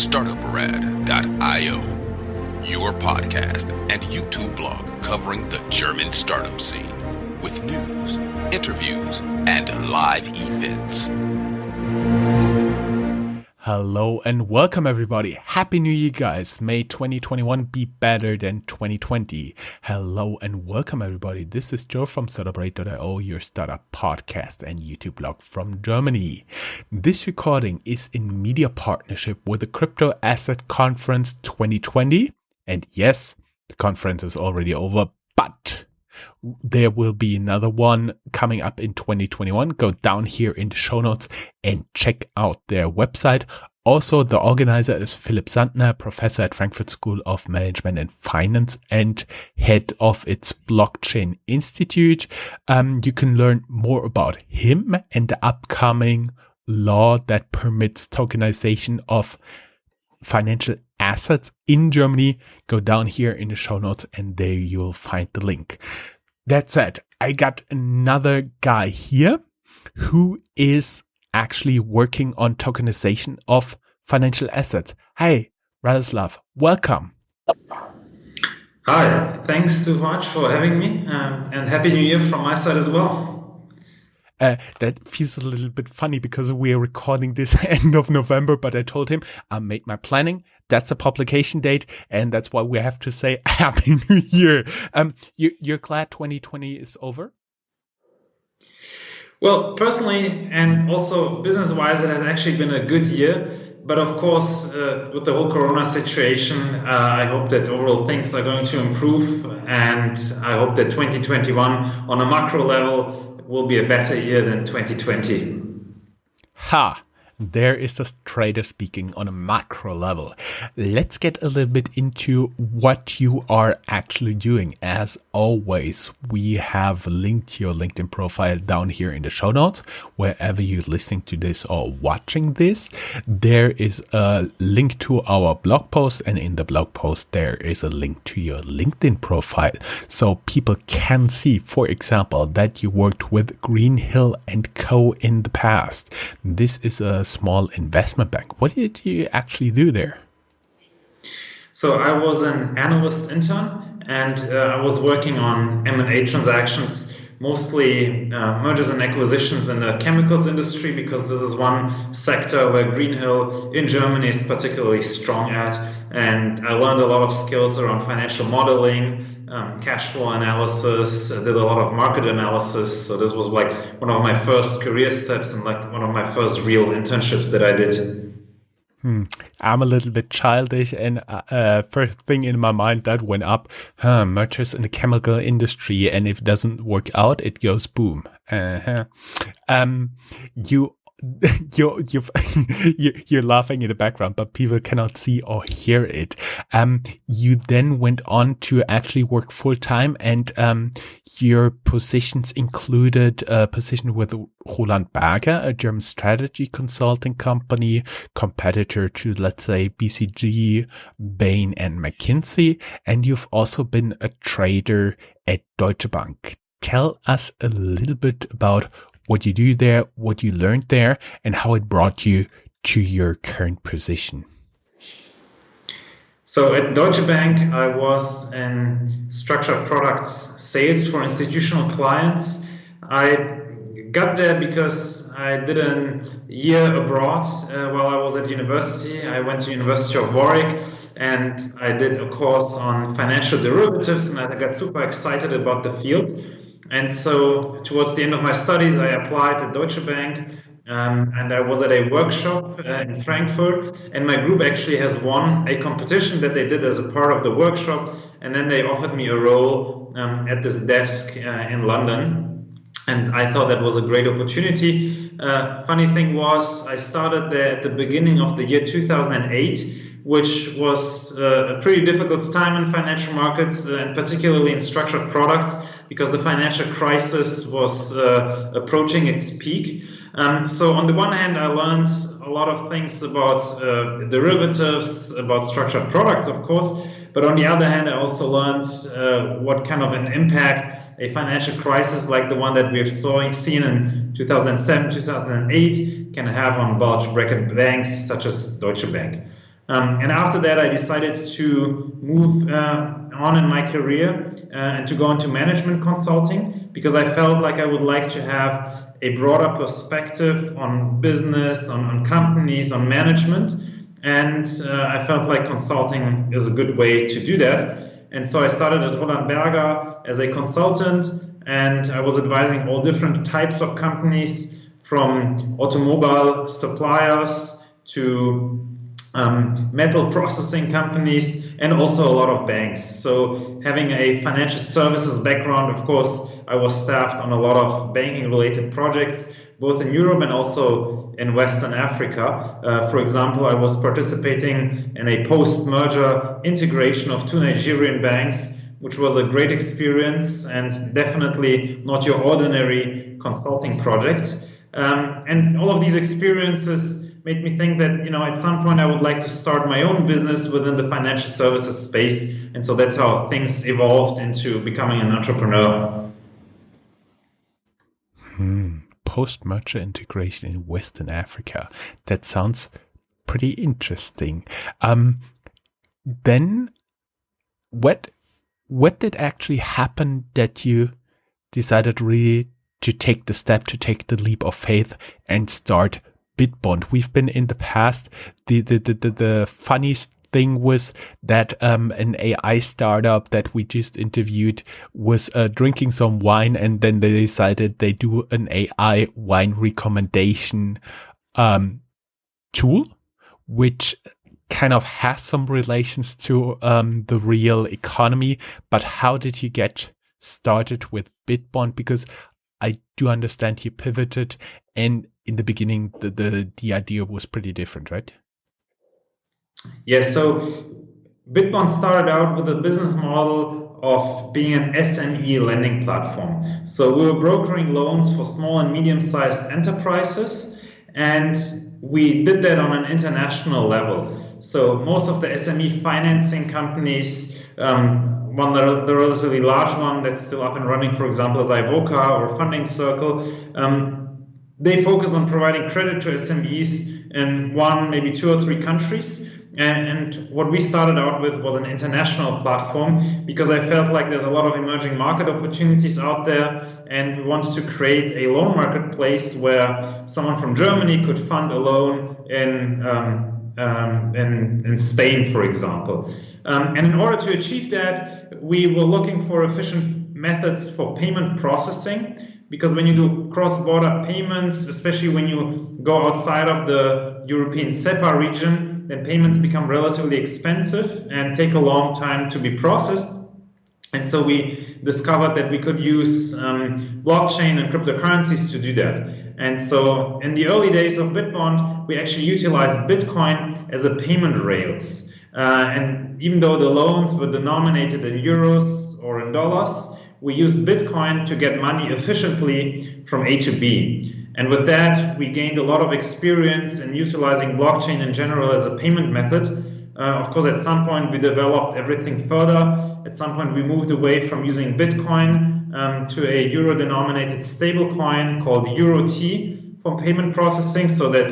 Startuprad.io, your podcast and YouTube blog covering the German startup scene with news, interviews, and live events. Hello and welcome everybody. Happy New Year guys. May 2021 be better than 2020. Hello and welcome everybody. This is Joe from Startuprad.io, your startup podcast and YouTube blog from Germany. This recording is in media partnership with the Crypto Asset Conference 2020. And yes, the conference is already over, but there will be another one coming up in 2021. Go down here in the show notes and check out their website. Also, the organizer is Philipp Sandner, professor at Frankfurt School of Management and Finance and head of its Blockchain Institute. You can learn more about him and the upcoming law that permits tokenization of financial assets in Germany. Go down here in the show notes and there you'll find the link. That said, I got another guy here who is actually working on tokenization of financial assets. Hi, Radoslav, welcome. Hi, thanks so much for having me and Happy New Year from my side as well. That feels a little bit funny because we are recording this end of November, but I told him I made my planning. That's the publication date, and that's why we have to say Happy New Year. You're glad 2020 is over? Well, personally and also business-wise, it has actually been a good year. But of course, with the whole Corona situation, I hope that overall things are going to improve, and I hope that 2021 on a macro level will be a better year than 2020. Ha! There is the trader speaking on a macro level. Let's get a little bit into what you are actually doing. As always, we have linked your LinkedIn profile down here in the show notes. Wherever you're listening to this or watching this, there is a link to our blog post, and in the blog post there is a link to your LinkedIn profile. So people can see, for example, that you worked with Greenhill & Co. in the past. This is a small investment bank. What did you actually do there? So I was an analyst intern, and I was working on M&A transactions, mostly mergers and acquisitions in the chemicals industry, because this is one sector where Greenhill in Germany is particularly strong at. And I learned a lot of skills around financial modeling, cash flow analysis, I did a lot of market analysis. So this was like one of my first career steps and like one of my first real internships that I did. I'm a little bit childish, and first thing in my mind that went up, mergers in the chemical industry, and if it doesn't work out, it goes boom. You're laughing in the background, but people cannot see or hear it. You then went on to actually work full time, and your positions included a position with Roland Berger, a German strategy consulting company, competitor to, let's say, BCG, Bain, and McKinsey. And you've also been a trader at Deutsche Bank. Tell us a little bit about what you do there, what you learned there, and how it brought you to your current position. So at Deutsche Bank, I was in structured products sales for institutional clients. I got there because I did a year abroad while I was at university. I went to University of Warwick, and I did a course on financial derivatives, and I got super excited about the field. And so towards the end of my studies, I applied at Deutsche Bank, and I was at a workshop in Frankfurt, and my group actually has won a competition that they did as a part of the workshop, and then they offered me a role at this desk in London, and I thought that was a great opportunity. Funny thing was, I started there at the beginning of the year 2008, which was a pretty difficult time in financial markets, and particularly in structured products, because the financial crisis was approaching its peak. So on the one hand, I learned a lot of things about derivatives, about structured products, of course. But on the other hand, I also learned what kind of an impact a financial crisis like the one that we've seen in 2007, 2008 can have on bulge bracket banks such as Deutsche Bank. And after that, I decided to move on in my career and to go into management consulting, because I felt like I would like to have a broader perspective on business, on companies, on management. And I felt like consulting is a good way to do that. And so I started at Roland Berger as a consultant, and I was advising all different types of companies, from automobile suppliers to metal processing companies, and also a lot of banks. So having a financial services background, of course, I was staffed on a lot of banking related projects, both in Europe and also in Western Africa. For example, I was participating in a post-merger integration of two Nigerian banks, which was a great experience and definitely not your ordinary consulting project. And all of these experiences made me think that, at some point I would like to start my own business within the financial services space. And so that's how things evolved into becoming an entrepreneur. Post-merger integration in Western Africa. That sounds pretty interesting. Then what did actually happen that you decided really to take the step, to take the leap of faith and start Bitbond? We've been in the past, the funniest thing was that an AI startup that we just interviewed was drinking some wine, and then they decided they do an AI wine recommendation tool, which kind of has some relations to the real economy. But how did you get started with Bitbond? Because I do understand you pivoted, and in the beginning, the idea was pretty different, right? Yes, so Bitbond started out with a business model of being an SME lending platform. So we were brokering loans for small and medium-sized enterprises, and we did that on an international level. So most of the SME financing companies, the relatively large one that's still up and running, for example, is Ivoca or Funding Circle, they focus on providing credit to SMEs in one, maybe two or three countries. And what we started out with was an international platform, because I felt like there's a lot of emerging market opportunities out there, and we wanted to create a loan marketplace where someone from Germany could fund a loan in Spain, for example. And in order to achieve that, we were looking for efficient methods for payment processing, because when you do cross-border payments, especially when you go outside of the European SEPA region, then payments become relatively expensive and take a long time to be processed. And so we discovered that we could use blockchain and cryptocurrencies to do that. And so in the early days of Bitbond, we actually utilized Bitcoin as a payment rails. And even though the loans were denominated in euros or in dollars, we used Bitcoin to get money efficiently from A to B. And with that, we gained a lot of experience in utilizing blockchain in general as a payment method. Of course, at some point, we developed everything further. At some point, we moved away from using Bitcoin to a euro-denominated stablecoin called EuroT for payment processing, so that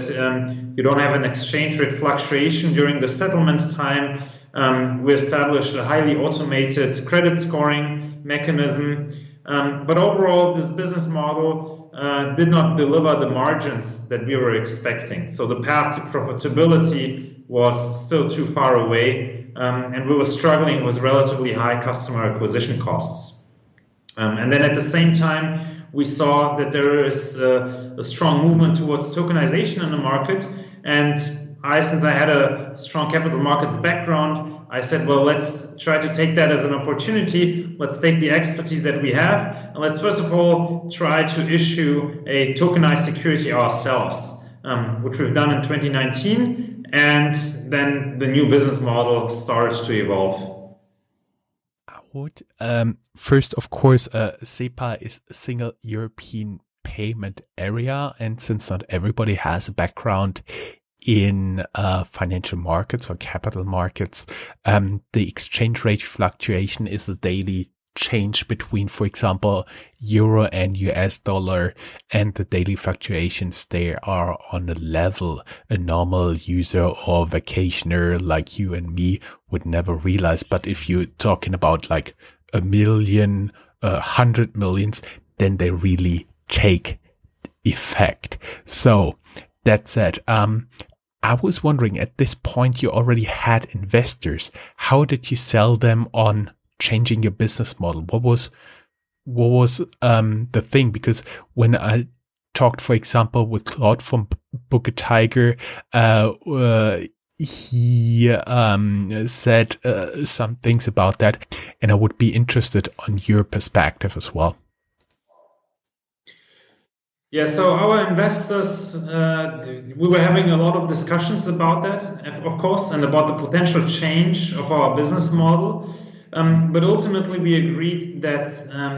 you don't have an exchange rate fluctuation during the settlement time. We established a highly automated credit scoring mechanism. But overall, this business model did not deliver the margins that we were expecting. So the path to profitability was still too far away, and we were struggling with relatively high customer acquisition costs. And then at the same time, we saw that there is a strong movement towards tokenization in the market. And since I had a strong capital markets background, I said, well, let's try to take that as an opportunity. Let's take the expertise that we have, and let's first of all try to issue a tokenized security ourselves, which we've done in 2019. And then the new business model started to evolve. I would first, of course, SEPA is a single European payment area, and since not everybody has a background in financial markets or capital markets, the exchange rate fluctuation is a daily change between, for example, euro and US dollar and the daily fluctuations there are on a level a normal user or vacationer like you and me would never realize. But if you're talking about like a million, 100 millions, then they really take effect. So that said, I was wondering, at this point you already had investors. How did you sell them on changing your business model? What was the thing? Because when I talked, for example, with Claude from Book a Tiger, he said some things about that, and I would be interested on your perspective as well. Yeah, so our investors, we were having a lot of discussions about that, of course, and about the potential change of our business model. But ultimately, we agreed that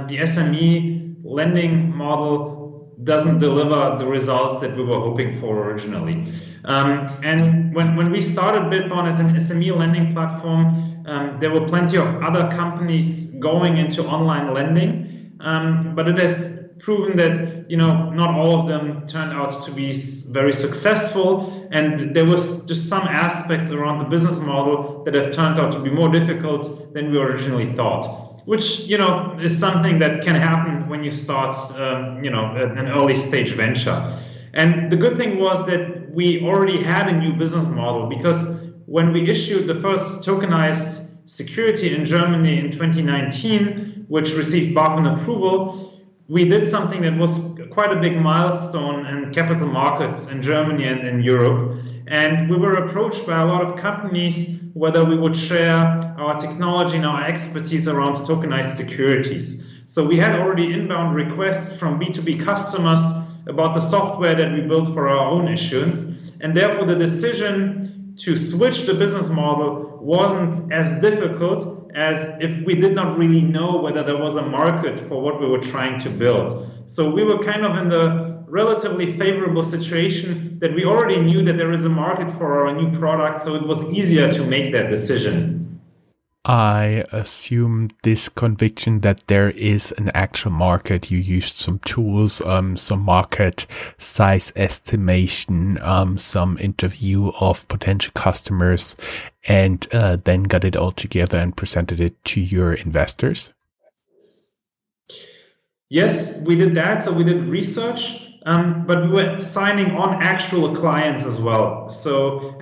the SME lending model doesn't deliver the results that we were hoping for originally. And when we started Bitbond as an SME lending platform, there were plenty of other companies going into online lending, but it has proven that not all of them turned out to be very successful, and there was just some aspects around the business model that have turned out to be more difficult than we originally thought, which is something that can happen when you start an early stage venture. And the good thing was that we already had a new business model, because when we issued the first tokenized security in Germany in 2019, which received BaFin approval, we did something that was quite a big milestone in capital markets in Germany and in Europe. And we were approached by a lot of companies whether we would share our technology and our expertise around tokenized securities. So we had already inbound requests from B2B customers about the software that we built for our own issuance. And therefore, the decision to switch the business model wasn't as difficult as if we did not really know whether there was a market for what we were trying to build. So we were kind of in the relatively favorable situation that we already knew that there is a market for our new product, so it was easier to make that decision. I assume this conviction that there is an actual market. You used some tools, some market size estimation, some interview of potential customers, and then got it all together and presented it to your investors. Yes, we did that. So we did research, but we were signing on actual clients as well.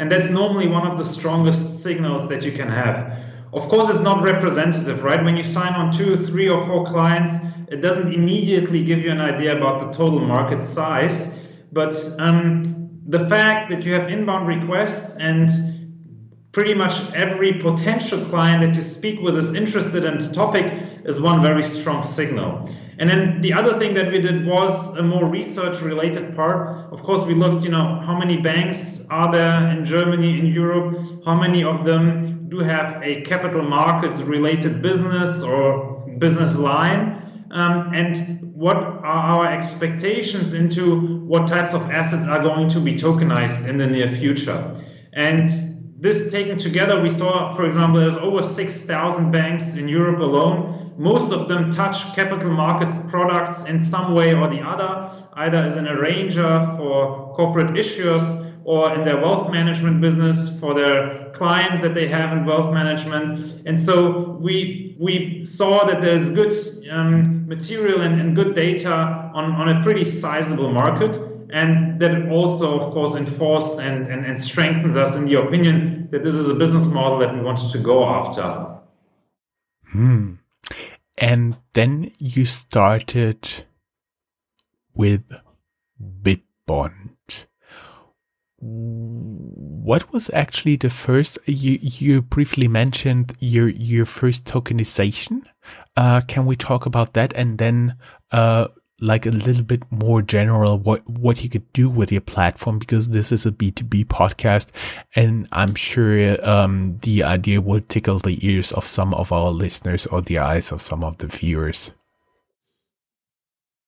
And that's normally one of the strongest signals that you can have. Of course, it's not representative, right? When you sign on 2, 3, or 4 clients, it doesn't immediately give you an idea about the total market size. But the fact that you have inbound requests and pretty much every potential client that you speak with is interested in the topic is one very strong signal. And then the other thing that we did was a more research-related part. Of course, we looked, how many banks are there in Germany, in Europe, how many of them do have a capital markets related business or business line, and what are our expectations into what types of assets are going to be tokenized in the near future. And this taken together, we saw, for example, there's over 6,000 banks in Europe alone. Most of them touch capital markets products in some way or the other, either as an arranger for corporate issuers or in their wealth management business for their clients that they have in wealth management. And so we saw that there's good material and good data on a pretty sizable market. And that it also, of course, enforced and strengthens us in the opinion that this is a business model that we wanted to go after. And then you started with Bitbond. What was actually the first? You briefly mentioned your first tokenization. Can we talk about that? And then like a little bit more general, what you could do with your platform, because this is a B2B podcast, and I'm sure the idea will tickle the ears of some of our listeners or the eyes of some of the viewers.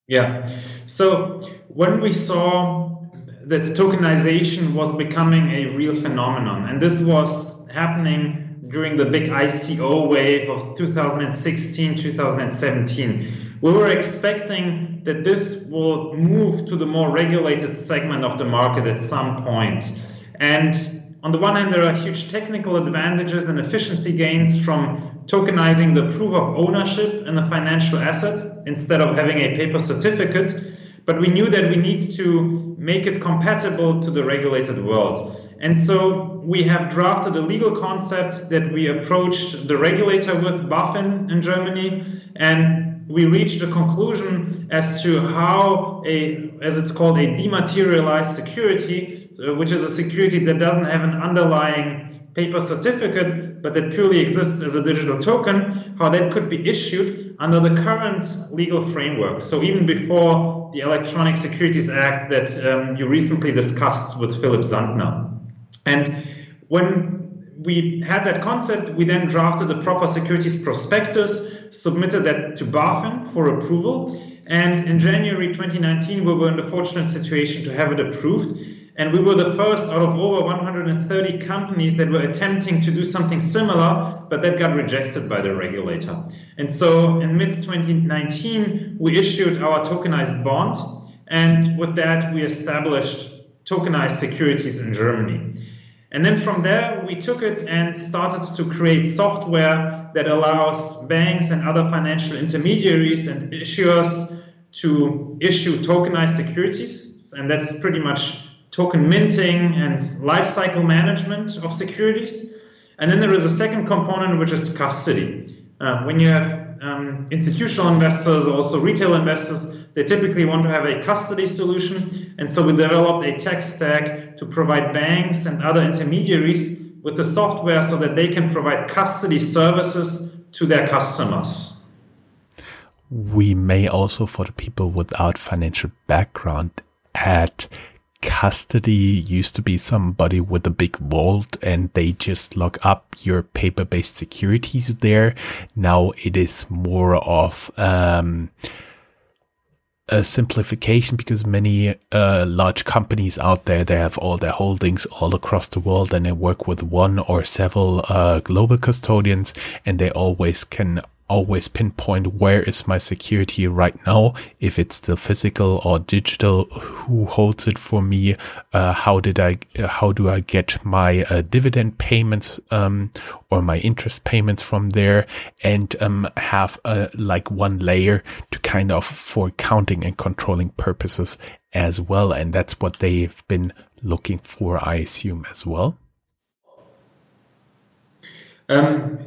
Yeah. So when we saw that tokenization was becoming a real phenomenon, and this was happening during the big ICO wave of 2016, 2017. We were expecting that this will move to the more regulated segment of the market at some point. And on the one hand, there are huge technical advantages and efficiency gains from tokenizing the proof of ownership in a financial asset instead of having a paper certificate. But we knew that we need to make it compatible to the regulated world. And so we have drafted a legal concept that we approached the regulator with, BaFin in Germany, and we reached a conclusion as to how as it's called, a dematerialized security, which is a security that doesn't have an underlying paper certificate, but that purely exists as a digital token, how that could be issued under the current legal framework. So even before the Electronic Securities Act that you recently discussed with Philipp Sandner. And when we had that concept, we then drafted a proper securities prospectus, submitted that to BaFin for approval. And in January 2019, we were in the fortunate situation to have it approved. And we were the first out of over 130 companies that were attempting to do something similar, but that got rejected by the regulator. And so in mid-2019, we issued our tokenized bond. And with that, we established tokenized securities in Germany. And then from there, we took it and started to create software that allows banks and other financial intermediaries and issuers to issue tokenized securities. And that's pretty much token minting and lifecycle management of securities. And then there is a second component, which is custody. When you have institutional investors, also retail investors, they typically want to have a custody solution. And so we developed a tech stack to provide banks and other intermediaries with the software so that they can provide custody services to their customers. We may also, for the people without financial background, add custody used to be somebody with a big vault and they just lock up your paper-based securities there. Now it is more of a simplification, because many large companies out there, they have all their holdings all across the world and they work with one or several global custodians, and they can always pinpoint where is my security right now, if it's still physical or digital, who holds it for me, how do I get my dividend payments or my interest payments from there, and have like one layer to kind of for counting and controlling purposes as well. And that's what they've been looking for, I assume, as well.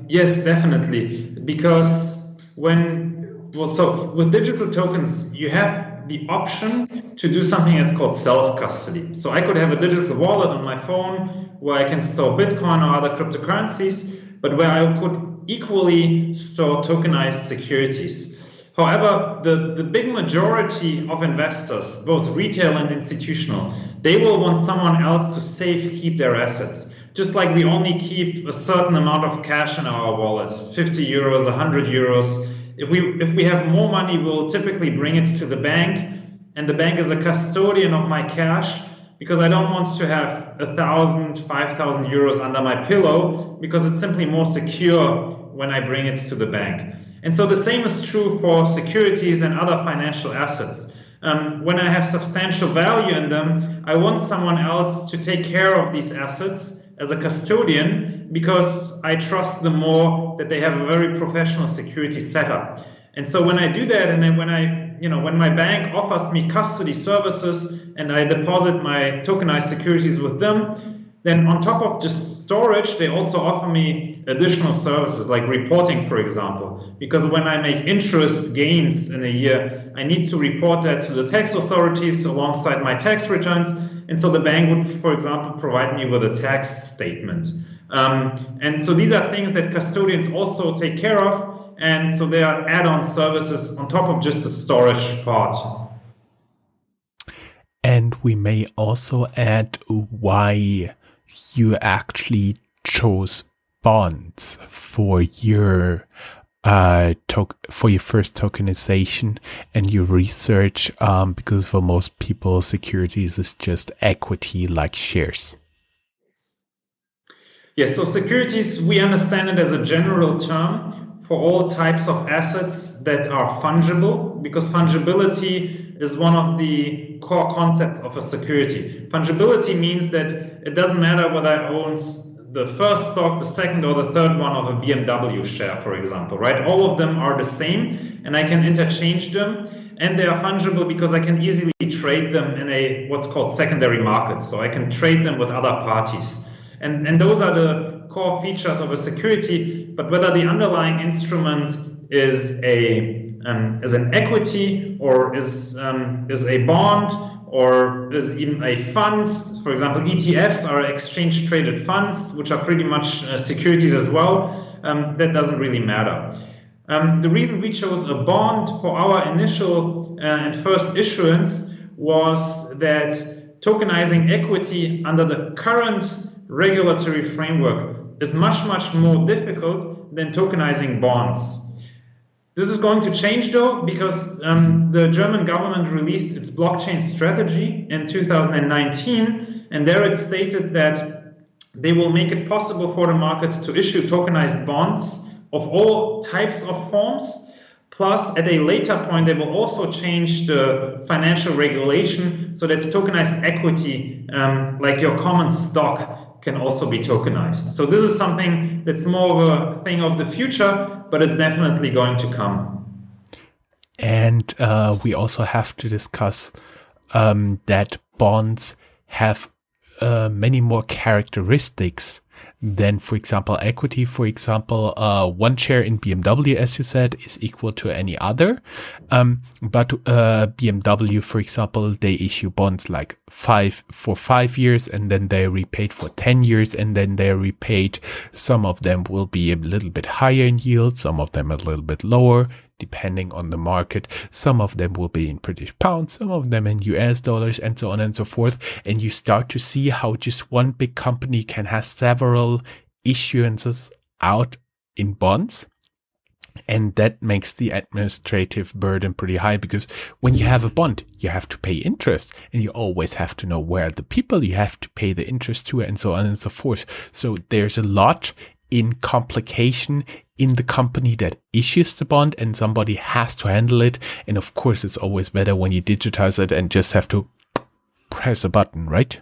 Yes, definitely. Because with digital tokens, you have the option to do something that's called self-custody. So I could have a digital wallet on my phone where I can store Bitcoin or other cryptocurrencies, but where I could equally store tokenized securities. However, the big majority of investors, both retail and institutional, they will want someone else to safekeep their assets. Just like we only keep a certain amount of cash in our wallet, 50 euros, 100 euros. If we have more money, we'll typically bring it to the bank, and the bank is a custodian of my cash, because I don't want to have 1,000, 5,000 euros under my pillow, because it's simply more secure when I bring it to the bank. And so the same is true for securities and other financial assets. When I have substantial value in them, I want someone else to take care of these assets as a custodian, because I trust them more that they have a very professional security setup. And so when I do that, and then when my bank offers me custody services and I deposit my tokenized securities with them, then on top of just storage, they also offer me additional services like reporting, for example. Because when I make interest gains in a year, I need to report that to the tax authorities alongside my tax returns. And so the bank would, for example, provide me with a tax statement. And so these are things that custodians also take care of. And so they are add-on services on top of just the storage part. And we may also add why you actually chose bonds for your for your first tokenization and your research, because for most people, securities is just equity like shares. Yes, so securities, we understand it as a general term for all types of assets that are fungible, because fungibility is one of the core concepts of a security. Fungibility means that it doesn't matter whether I own the first stock, the second, or the third one of a BMW share, for example, right? All of them are the same, and I can interchange them, and they are fungible because I can easily trade them in a what's called secondary market. So I can trade them with other parties. And those are the core features of a security. But whether the underlying instrument is an equity or is a bond or is even a fund, for example, ETFs are exchange traded funds, which are pretty much securities as well. That doesn't really matter. The reason we chose a bond for our initial and first issuance was that tokenizing equity under the current regulatory framework is much, much more difficult than tokenizing bonds. This is going to change though, because the German government released its blockchain strategy in 2019, and there it stated that they will make it possible for the market to issue tokenized bonds of all types of forms. Plus, at a later point, they will also change the financial regulation so that tokenized equity, like your common stock, can also be tokenized. So this is something that's more of a thing of the future, but it's definitely going to come. And we also have to discuss that bonds have many more characteristics than, for example, equity. For example, one share in BMW, as you said, is equal to any other. But BMW, for example, they issue bonds like for 5 years, and then they're repaid for 10 years, and then they're repaid. Some of them will be a little bit higher in yield, some of them a little bit lower, depending on the market. Some of them will be in British pounds, some of them in US dollars, and so on and so forth. And you start to see how just one big company can have several issuances out in bonds. And that makes the administrative burden pretty high, because when you have a bond, you have to pay interest, and you always have to know where are the people you have to pay the interest to, and so on and so forth. So there's a lot in complication in the company that issues the bond, and somebody has to handle it. And of course, it's always better when you digitize it and just have to press a button, right?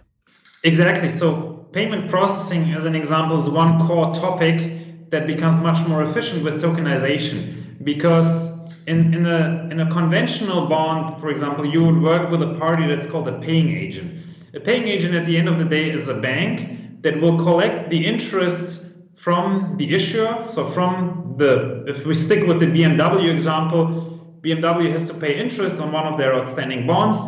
Exactly. So payment processing, as an example, is one core topic that becomes much more efficient with tokenization, because in a conventional bond, for example, you would work with a party that's called a paying agent. A paying agent at the end of the day is a bank that will collect the interest from the issuer. So if we stick with the BMW example, BMW has to pay interest on one of their outstanding bonds.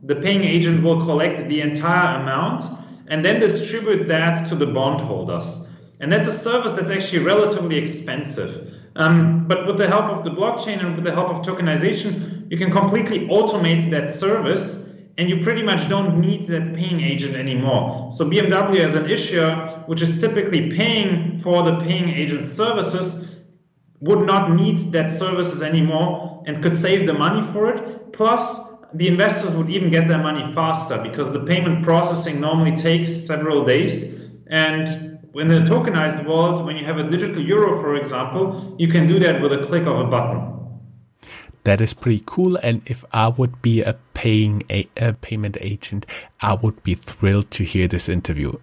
The paying agent will collect the entire amount and then distribute that to the bondholders. And that's a service that's actually relatively expensive. But with the help of the blockchain and with the help of tokenization, you can completely automate that service, and you pretty much don't need that paying agent anymore. So BMW as an issuer, which is typically paying for the paying agent services, would not need that services anymore and could save the money for it. Plus, the investors would even get their money faster, because the payment processing normally takes several days. And in the tokenized world, when you have a digital euro, for example, you can do that with a click of a button. That is pretty cool. And if I would be a payment agent, I would be thrilled to hear this interview.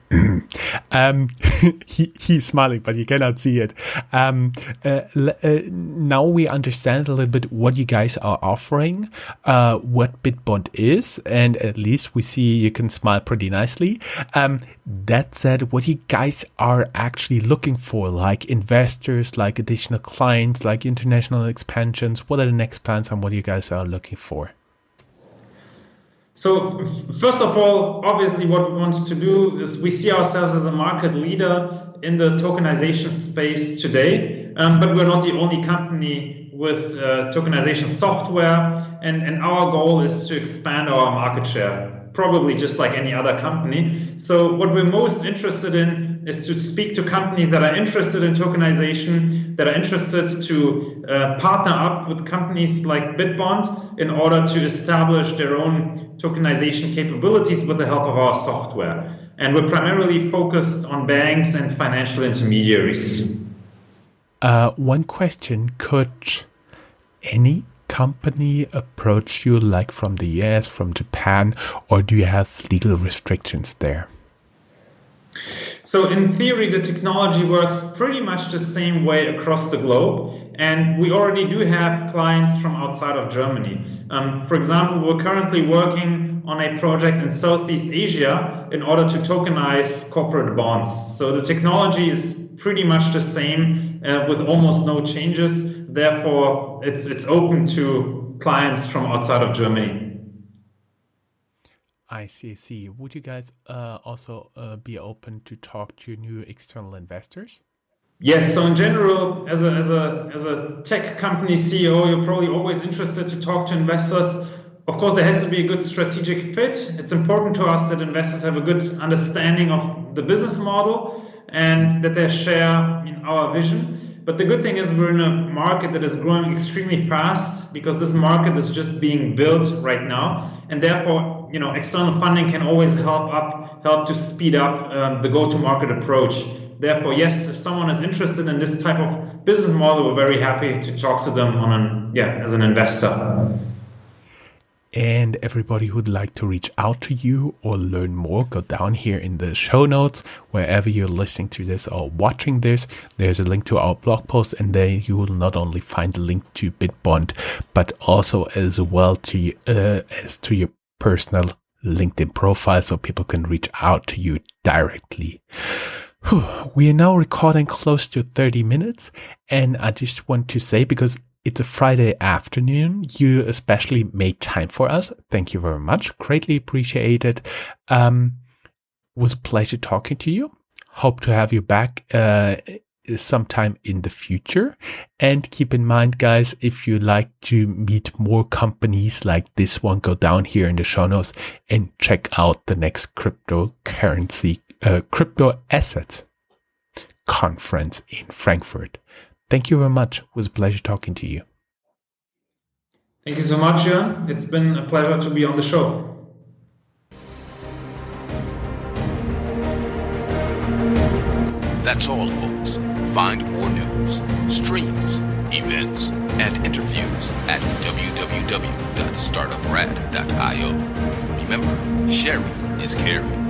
He's smiling, but you cannot see it. Now we understand a little bit what you guys are offering, what Bitbond is, and at least we see you can smile pretty nicely. That said, what you guys are actually looking for, like investors, like additional clients, like international expansions, what are the next plans and what you guys are looking for? So first of all, obviously what we want to do is we see ourselves as a market leader in the tokenization space today, but we're not the only company with tokenization software, and our goal is to expand our market share, probably just like any other company. So what we're most interested in is to speak to companies that are interested in tokenization, that are interested to partner up with companies like Bitbond in order to establish their own tokenization capabilities with the help of our software. And we're primarily focused on banks and financial intermediaries. One question, could any company approach you, like from the US, from Japan, or do you have legal restrictions there? So in theory, the technology works pretty much the same way across the globe. And we already do have clients from outside of Germany. For example, we're currently working on a project in Southeast Asia in order to tokenize corporate bonds. So the technology is pretty much the same with almost no changes. Therefore, it's open to clients from outside of Germany. I see. Would you guys also be open to talk to new external investors? Yes, so in general, as a tech company CEO, you're probably always interested to talk to investors. Of course, there has to be a good strategic fit. It's important to us that investors have a good understanding of the business model and that they share in our vision. But the good thing is we're in a market that is growing extremely fast because this market is just being built right now, and therefore, external funding can always help to speed up the go-to-market approach. Therefore, yes, if someone is interested in this type of business model, we're very happy to talk to them as an investor. And everybody who'd like to reach out to you or learn more, go down here in the show notes, wherever you're listening to this or watching this. There's a link to our blog post, and there you will not only find a link to Bitbond, but also as well to as to your personal LinkedIn profile, so people can reach out to you directly. We are now recording close to 30 minutes, and I just want to say, because it's a Friday afternoon, you especially made time for us. Thank you very much. Greatly appreciated. Was a pleasure talking to you. Hope to have you back sometime in the future. And keep in mind, guys, if you like to meet more companies like this one, go down here in the show notes and check out the next crypto asset conference in Frankfurt. Thank you very much. It was a pleasure talking to you. Thank you so much, Jörn. It's been a pleasure to be on the show. That's all, folks. Find more news, streams, events, and interviews at www.startuprad.io. Remember, sharing is caring.